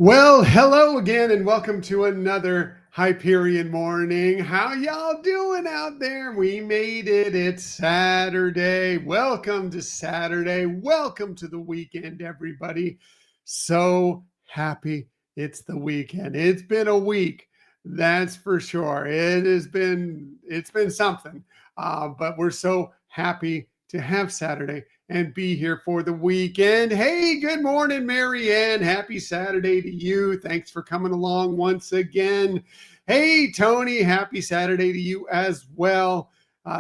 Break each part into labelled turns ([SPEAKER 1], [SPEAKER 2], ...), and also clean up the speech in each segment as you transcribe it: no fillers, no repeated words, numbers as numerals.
[SPEAKER 1] Well, hello again, and welcome to another Hyperion morning. How y'all doing out there? We made it. It's Saturday. Welcome to Saturday. Welcome to the weekend, everybody. So happy it's the weekend. It's been a week, that's for sure. It's been something, but we're so happy to have Saturday and be here for the weekend. Hey, good morning, Marianne. Happy Saturday to you. Thanks for coming along once again. Hey, Tony, happy Saturday to you as well.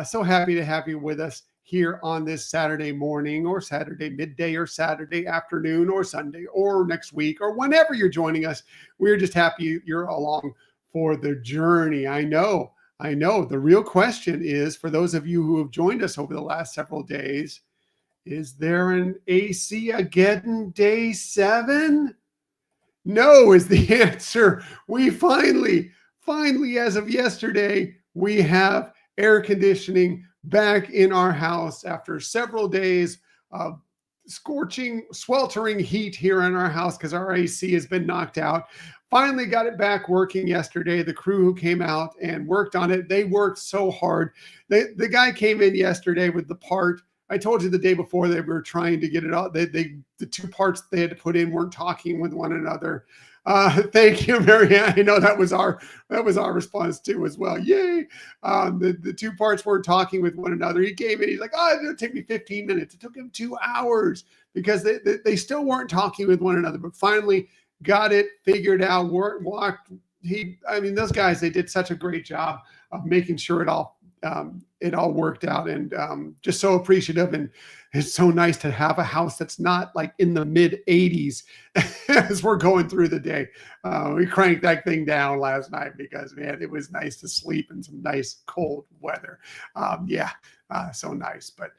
[SPEAKER 1] So happy to have you with us here on this Saturday morning or Saturday midday or Saturday afternoon or Sunday or next week or whenever you're joining us. We're just happy you're along for the journey. I know. The real question is, for those of you who have joined us over the last several days, is there an AC again day 7? No is the answer. We finally, as of yesterday, we have air conditioning back in our house after several days of scorching, sweltering heat here in our house because our AC has been knocked out. Finally got it back working yesterday. The crew who came out and worked on it, they worked so hard. The guy came in yesterday with the part. I told you the day before they were trying to get it out. The two parts they had to put in weren't talking with one another. Thank you, Marianne. I know that was our response too as well. Yay! The two parts weren't talking with one another. He came in. He's like, "Oh, it'll take me 15 minutes." It took him 2 hours because they still weren't talking with one another. But finally got it figured out. Walked. Those guys, they did such a great job of making sure it all worked out, and just so appreciative. And it's so nice to have a house that's not like in the mid 80s as we're going through the day. We cranked that thing down last night because, man, it was nice to sleep in some nice cold weather. So nice. But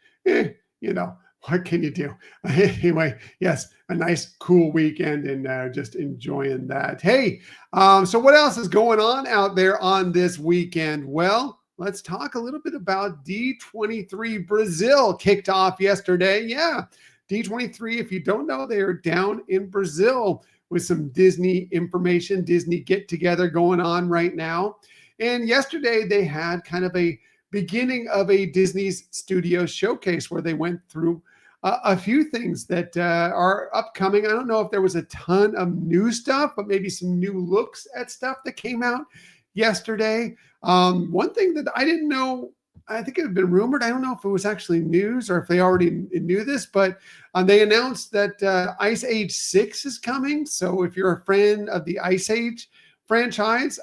[SPEAKER 1] what can you do? Anyway, yes, a nice cool weekend, and just enjoying that. Hey, so what else is going on out there on this weekend? Well, let's talk a little bit about D23 Brazil. Kicked off yesterday. Yeah, D23, if you don't know, they are down in Brazil with some Disney information, Disney get-together going on right now. And yesterday they had kind of a beginning of a Disney's Studio showcase where they went through a few things that are upcoming. I don't know if there was a ton of new stuff, but maybe some new looks at stuff that came out yesterday. One thing that I didn't know, I think it had been rumored. I don't know if it was actually news or if they already knew this, but they announced that Ice Age 6 is coming. So if you're a fan of the Ice Age franchise,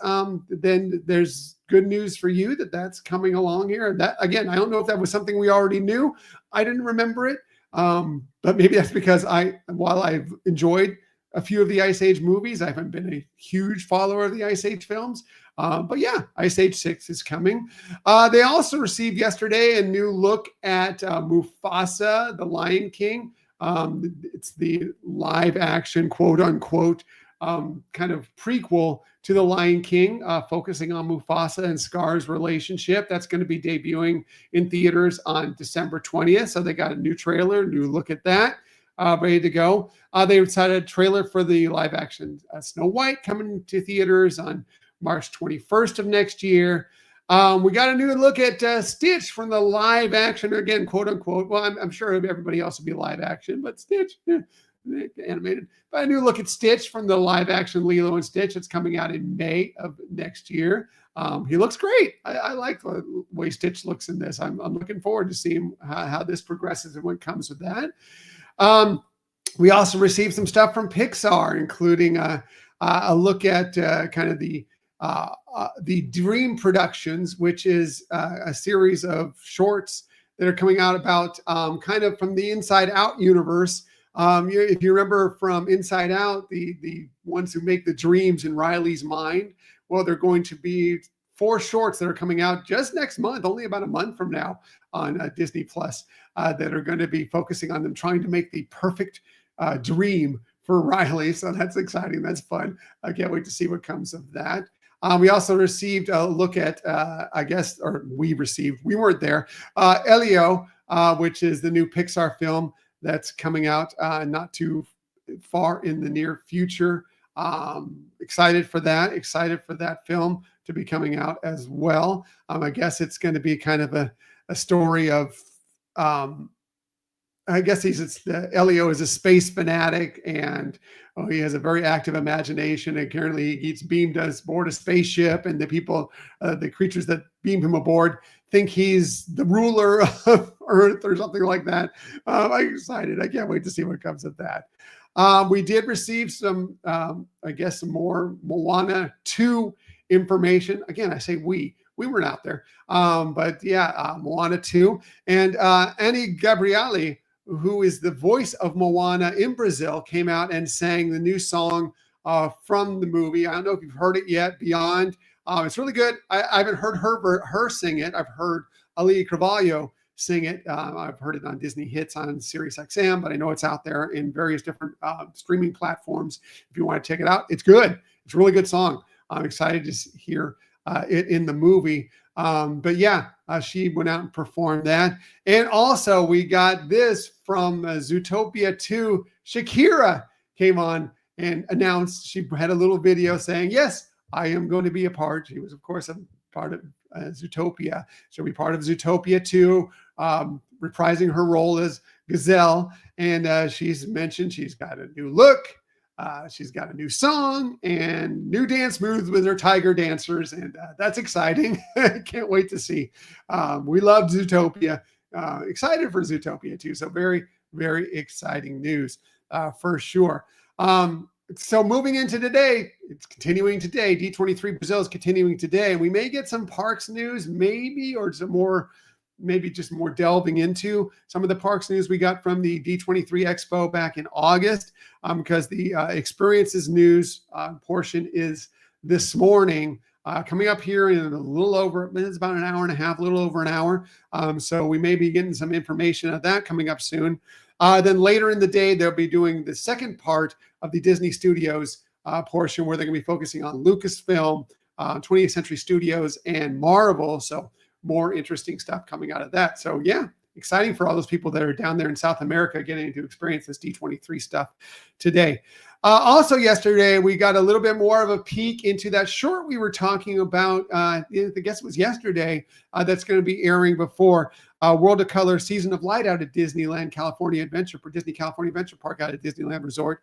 [SPEAKER 1] then there's good news for you that that's coming along here. That, again, I don't know if that was something we already knew. I didn't remember it. But maybe that's because while I've enjoyed a few of the Ice Age movies, I haven't been a huge follower of the Ice Age films. But yeah, Ice Age 6 is coming. They also received yesterday a new look at Mufasa, the Lion King. It's the live action, quote unquote, kind of prequel to the Lion King, focusing on Mufasa and Scar's relationship. That's going to be debuting in theaters on December 20th. So they got a new trailer, new look at that, ready to go. They decided a trailer for the live action Snow White coming to theaters on March 21st of next year. We got a new look at Stitch from the live action, again, quote unquote. Well, I'm sure everybody else will be live action, but Stitch, animated. But a new look at Stitch from the live action Lilo and Stitch. It's coming out in May of next year. He looks great. I like the way Stitch looks in this. I'm looking forward to seeing how this progresses and what comes with that. We also received some stuff from Pixar, including a look at kind of the Dream Productions, which is a series of shorts that are coming out about kind of from the Inside Out universe. If you remember from Inside Out, the ones who make the dreams in Riley's mind, well, they're going to be 4 shorts that are coming out just next month, only about a month from now on Disney Plus, that are going to be focusing on them trying to make the perfect dream for Riley. So that's exciting. That's fun. I can't wait to see what comes of that. We also received a look at, we weren't there, Elio, which is the new Pixar film that's coming out not too far in the near future. Excited for that. Excited for that film to be coming out as well. I guess it's going to be kind of a story of um, I guess Elio is a space fanatic, and he has a very active imagination. And currently, he gets beamed aboard a spaceship, and the people, the creatures that beam him aboard, think he's the ruler of Earth or something like that. I'm excited. I can't wait to see what comes of that. We did receive some, I guess, some more Moana 2 information. Again, I say we weren't out there, but yeah, Moana 2, and Annie Gabriele, who is the voice of Moana in Brazil, came out and sang the new song from the movie. I don't know if you've heard it yet, Beyond. It's really good. I haven't heard her sing it. I've heard Ali Carvalho sing it. I've heard it on Disney Hits on Sirius XM, but I know it's out there in various different streaming platforms. If you want to check it out, it's good. It's a really good song. I'm excited to hear it in the movie. But yeah, she went out and performed that. And also we got this from Zootopia 2. Shakira came on and announced, she had a little video saying, yes, I am going to be a part. She was, of course, a part of Zootopia. She'll be part of Zootopia 2, reprising her role as Gazelle. And she's mentioned she's got a new look. She's got a new song and new dance moves with her tiger dancers, and that's exciting. Can't wait to see. We love Zootopia. Excited for Zootopia too. So very, very exciting news for sure. So moving into today, it's continuing today. D23 Brazil is continuing today. We may get some parks news, maybe, or some more. Maybe just more delving into some of the parks news we got from the D23 Expo back in August, because the experiences news portion is this morning, coming up here in a little over, it's about an hour and a half, a little over an hour. So we may be getting some information of that coming up soon. Then later in the day, they'll be doing the second part of the Disney Studios portion, where they're going to be focusing on Lucasfilm, 20th Century Studios, and Marvel. So more interesting stuff coming out of that. So yeah, exciting for all those people that are down there in South America getting to experience this D23 stuff today. Also yesterday, we got a little bit more of a peek into that short we were talking about. I guess it was yesterday, that's going to be airing before World of Color Season of Light out at Disneyland California Adventure, for Disney California Adventure Park out at Disneyland Resort.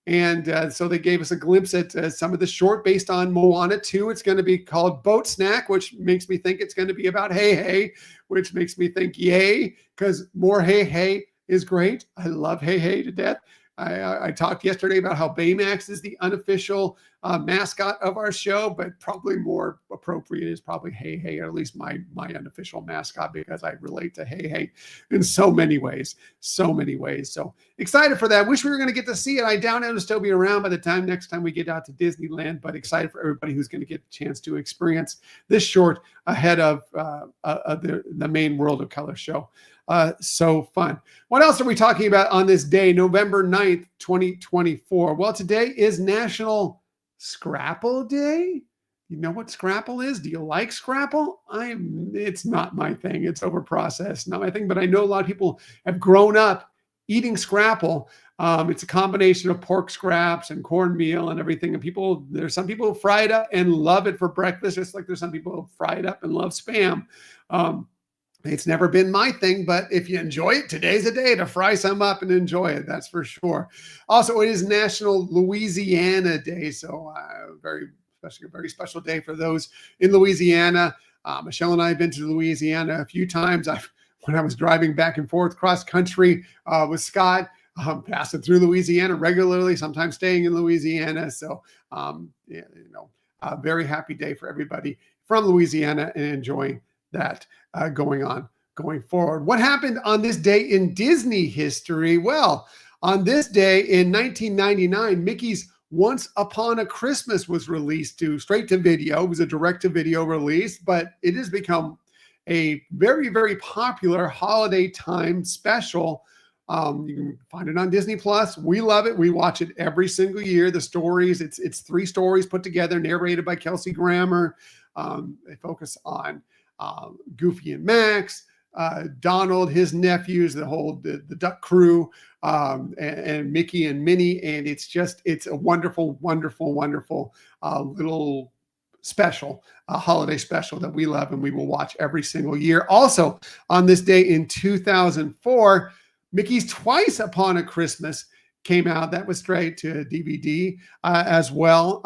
[SPEAKER 1] And so they gave us a glimpse at some of the short based on Moana 2. It's going to be called Boat Snack, which makes me think it's going to be about Hey Hey, which makes me think yay, because more Hey Hey is great. I love Hey Hey to death. I talked yesterday about how Baymax is the unofficial mascot of our show, but probably more appropriate is probably Hey Hey, or at least my unofficial mascot, because I relate to Hey Hey in so many ways. So excited for that. Wish we were going to get to see it. I doubt it'll still be around by the time next time we get out to Disneyland, but excited for everybody who's going to get a chance to experience this short ahead of the main World of Color show. So fun. What else are we talking about on this day, November 9th, 2024? Well, today is National Scrapple Day. You know what Scrapple is? Do you like Scrapple? It's not my thing. It's overprocessed, not my thing, but I know a lot of people have grown up eating Scrapple. It's a combination of pork scraps and cornmeal and everything. And there's some people who fry it up and love it for breakfast, just like there's some people who fry it up and love Spam. It's never been my thing, but if you enjoy it, today's a day to fry some up and enjoy it. That's for sure. Also, it is National Louisiana Day. So very special day for those in Louisiana. Michelle and I have been to Louisiana a few times. When I was driving back and forth cross country with Scott, passing through Louisiana regularly, sometimes staying in Louisiana. So, a very happy day for everybody from Louisiana and enjoying that going forward. What happened on this day in Disney history? Well, on this day in 1999, Mickey's Once Upon a Christmas was released straight to video. It was a direct to video release, but it has become a very, very popular holiday time special. You can find it on Disney Plus. We love it. We watch it every single year. The stories, it's 3 stories put together, narrated by Kelsey Grammer. They focus on Goofy and Max, Donald, his nephews, the duck crew, and Mickey and Minnie, and it's a wonderful, wonderful, wonderful little special, holiday special that we love and we will watch every single year. Also, on this day in 2004, Mickey's Twice Upon a Christmas came out. That was straight to DVD as well.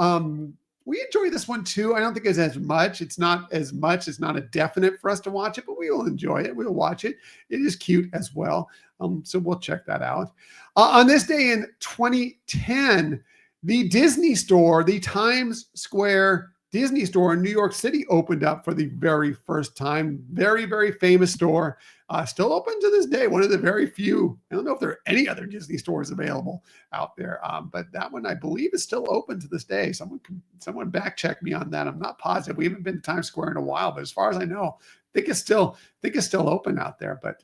[SPEAKER 1] We enjoy this one too. I don't think it's as much. It's not as much. It's not a definite for us to watch it, but we will enjoy it. We'll watch it. It is cute as well. So we'll check that out. On this day in 2010, the Disney store, the Times Square Disney store in New York City opened up for the very first time. Very, very famous store. Still open to this day. One of the very few. I don't know if there are any other Disney stores available out there, but that one I believe is still open to this day. Someone back check me on that. I'm not positive. We haven't been to Times Square in a while, but as far as I know, I think it's still open out there. But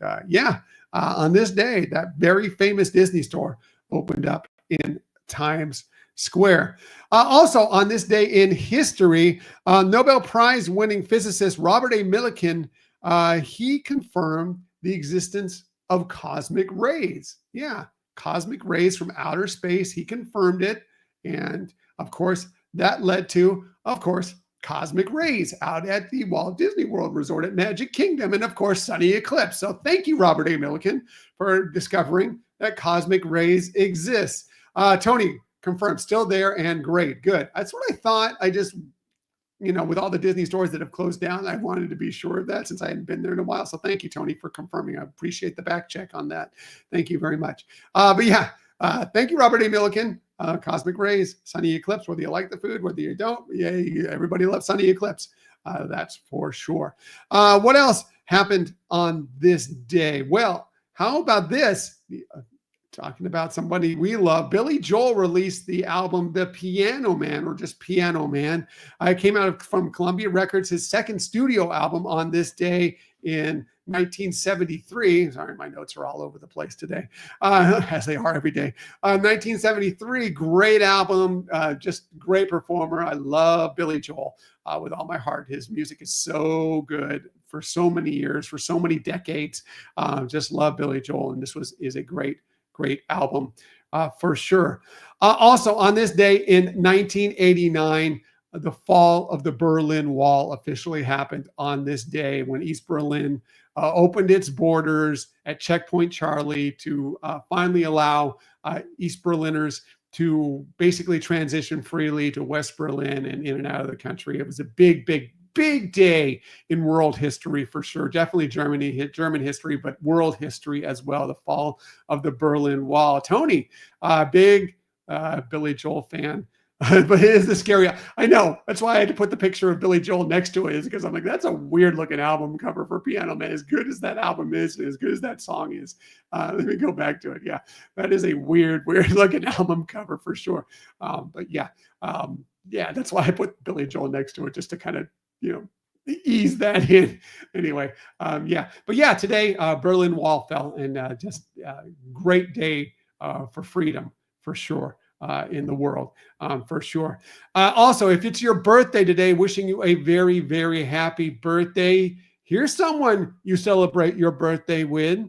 [SPEAKER 1] on this day, that very famous Disney store opened up in Times Square. Also on this day in history, Nobel Prize winning physicist Robert A. Millikan, he confirmed the existence of cosmic rays. Yeah, cosmic rays from outer space. He confirmed it. And of course, that led to, cosmic rays out at the Walt Disney World Resort at Magic Kingdom. And of course, sunny eclipse. So thank you, Robert A. Millikan, for discovering that cosmic rays exist. Tony confirmed, still there and great. Good. That's what I thought. I just, with all the Disney stores that have closed down, I wanted to be sure of that since I hadn't been there in a while. So thank you, Tony, for confirming. I appreciate the back check on that. Thank you very much. Thank you, Robert A. Millikan. Cosmic rays, sunny eclipse, whether you like the food, whether you don't. Yeah, everybody loves sunny eclipse. That's for sure. What else happened on this day? Well, how about this? Talking about somebody we love, Billy Joel released the album The Piano Man, or just Piano Man. It came out from Columbia Records, his second studio album on this day in 1973. Sorry, my notes are all over the place today, as they are every day. 1973, great album, just great performer. I love Billy Joel with all my heart. His music is so good for so many years, for so many decades. Just love Billy Joel, and this is a great album for sure. Also on this day in 1989, the fall of the Berlin Wall officially happened on this day when East Berlin opened its borders at Checkpoint Charlie to finally allow East Berliners to basically transition freely to West Berlin and in and out of the country. It was a big day in world history for sure. Definitely German history, but world history as well. The fall of the Berlin Wall. Tony, big Billy Joel fan. But it is the scary. I know. That's why I had to put the picture of Billy Joel next to it, is because I'm like, that's a weird looking album cover for Piano Man. As good as that album is, as good as that song is. Let me go back to it. Yeah, that is a weird looking album cover for sure. That's why I put Billy Joel next to it, just to kind of, ease that in. Anyway, today Berlin Wall fell, and just great day for freedom for sure. In the world, for sure. Also, if it's your birthday today, wishing you a very, very happy birthday. Here's someone you celebrate your birthday with.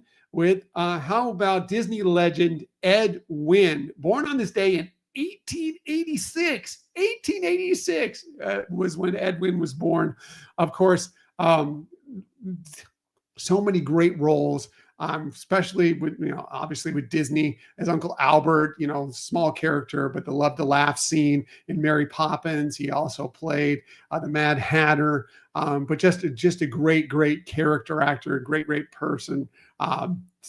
[SPEAKER 1] How about Disney legend Ed Wynn, born on this day in 1886. 1886 was when Ed Wynn was born. Of course, so many great roles. Especially with, obviously with Disney as Uncle Albert, small character, but the love to laugh scene in Mary Poppins. He also played the Mad Hatter, but just a great character actor, a great person.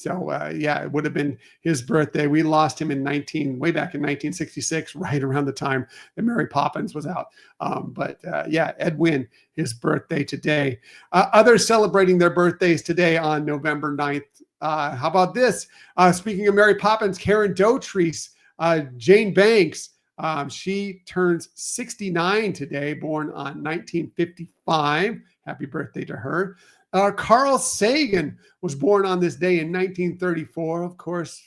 [SPEAKER 1] It would have been his birthday. We lost him way back in 1966, right around the time that Mary Poppins was out. Ed Wynn, his birthday today. Others celebrating their birthdays today on November 9th. How about this? Speaking of Mary Poppins, Karen Dotrice, Jane Banks, she turns 69 today, born on 1955. Happy birthday to her. Carl Sagan was born on this day in 1934. Of course,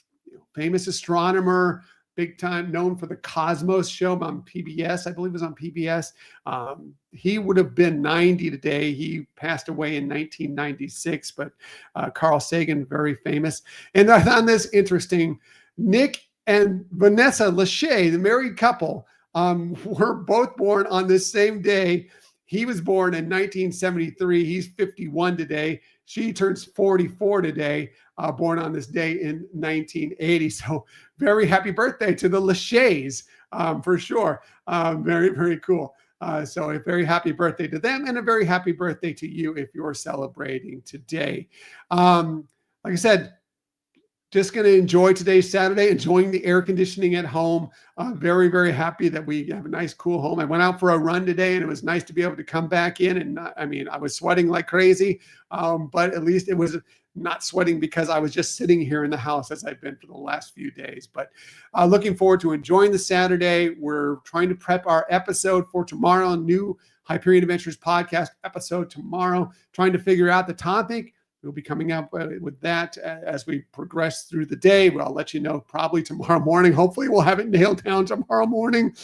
[SPEAKER 1] famous astronomer, big time, known for the Cosmos show on PBS. I believe it was on PBS. He would have been 90 today. He passed away in 1996, but Carl Sagan, very famous. And I found this interesting. Nick and Vanessa Lachey, the married couple, were both born on this same day. He was born in 1973. He's 51 today. She turns 44 today, born on this day in 1980. So very happy birthday to the Lacheys, for sure. Very, very cool. So a very happy birthday to them, and a very happy birthday to you if you're celebrating today. Like I said, just going to enjoy today's Saturday, enjoying the air conditioning at home. Very, very happy that we have a nice, cool home. I went out for a run today, and it was nice to be able to come back in. And I was sweating like crazy, but at least it was not sweating because I was just sitting here in the house as I've been for the last few days. But looking forward to enjoying the Saturday. We're trying to prep our episode for tomorrow, new Hyperion Adventures podcast episode tomorrow, trying to figure out the topic. We'll be coming up with that as we progress through the day. Well, I'll let you know probably tomorrow morning. Hopefully we'll have it nailed down tomorrow morning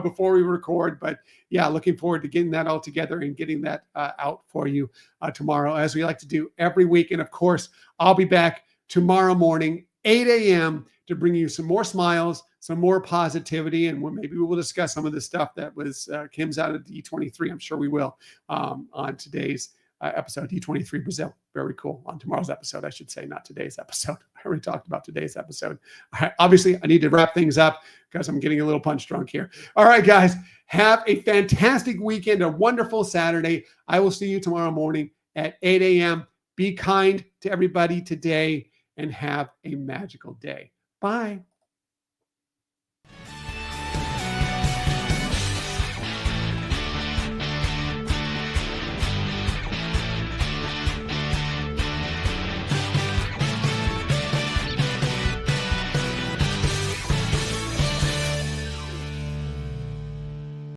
[SPEAKER 1] before we record. But yeah, looking forward to getting that all together and getting that out for you tomorrow, as we like to do every week. And of course, I'll be back tomorrow morning, 8 a.m. to bring you some more smiles, some more positivity, and maybe we will discuss some of the stuff that was Kim's out of D23. I'm sure we will on today's episode, D23 Brazil. Very cool. On tomorrow's episode, I should say, not today's episode. I already talked about today's episode. All right, obviously, I need to wrap things up because I'm getting a little punch drunk here. All right, guys, have a fantastic weekend, a wonderful Saturday. I will see you tomorrow morning at 8 a.m. Be kind to everybody today and have a magical day. Bye.